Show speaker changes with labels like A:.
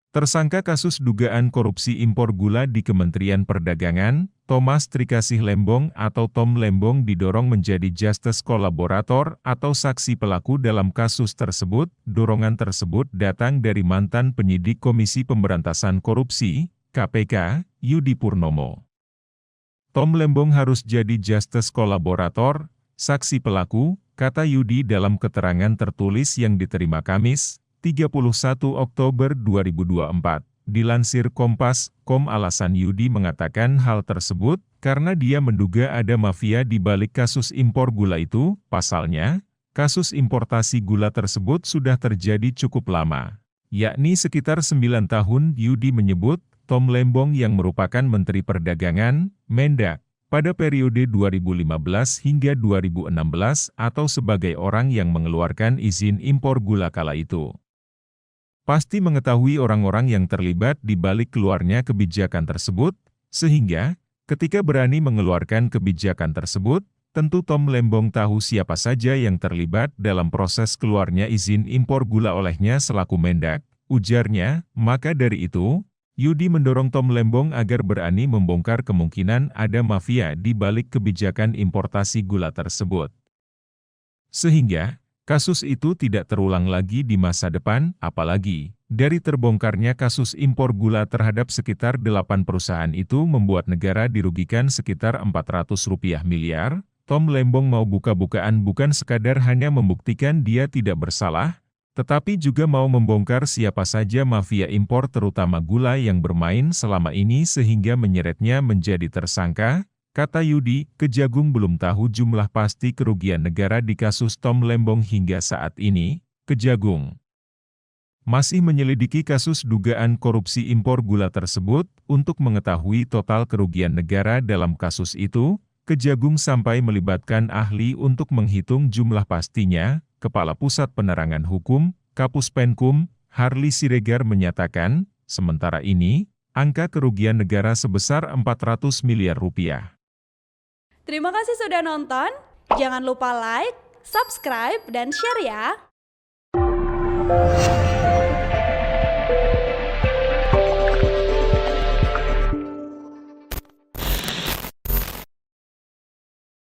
A: Tersangka kasus dugaan korupsi impor gula di Kementerian Perdagangan, Thomas Trikasih Lembong atau Tom Lembong didorong menjadi justice kolaborator atau saksi pelaku dalam kasus tersebut. Dorongan tersebut datang dari mantan penyidik Komisi Pemberantasan Korupsi, KPK, Yudi Purnomo. Tom Lembong harus jadi justice kolaborator, saksi pelaku, kata Yudi dalam keterangan tertulis yang diterima Kamis, 31 Oktober 2024. Dilansir Kompas.com, alasan Yudi mengatakan hal tersebut karena dia menduga ada mafia di balik kasus impor gula itu. Pasalnya, kasus importasi gula tersebut sudah terjadi cukup lama, yakni sekitar 9 tahun. Yudi menyebut Tom Lembong yang merupakan Menteri Perdagangan, Mendak, pada periode 2015 hingga 2016 atau sebagai orang yang mengeluarkan izin impor gula kala itu, pasti mengetahui orang-orang yang terlibat di balik keluarnya kebijakan tersebut, sehingga ketika berani mengeluarkan kebijakan tersebut, tentu Tom Lembong tahu siapa saja yang terlibat dalam proses keluarnya izin impor gula olehnya selaku Mendak, ujarnya. Maka dari itu, Yudi mendorong Tom Lembong agar berani membongkar kemungkinan ada mafia di balik kebijakan importasi gula tersebut, sehingga kasus itu tidak terulang lagi di masa depan. Apalagi, dari terbongkarnya kasus impor gula terhadap sekitar 8 perusahaan itu membuat negara dirugikan sekitar Rp400 miliar, Tom Lembong mau buka-bukaan bukan sekadar hanya membuktikan dia tidak bersalah, tetapi juga mau membongkar siapa saja mafia impor terutama gula yang bermain selama ini sehingga menyeretnya menjadi tersangka. Kata Yudi, Kejagung belum tahu jumlah pasti kerugian negara di kasus Tom Lembong hingga saat ini. Kejagung masih menyelidiki kasus dugaan korupsi impor gula tersebut. Untuk mengetahui total kerugian negara dalam kasus itu, Kejagung sampai melibatkan ahli untuk menghitung jumlah pastinya. Kepala Pusat Penerangan Hukum, Kapus Penkum, Harli Siregar menyatakan, sementara ini, angka kerugian negara sebesar Rp400 miliar.
B: Terima kasih sudah nonton, jangan lupa like, subscribe, dan share ya!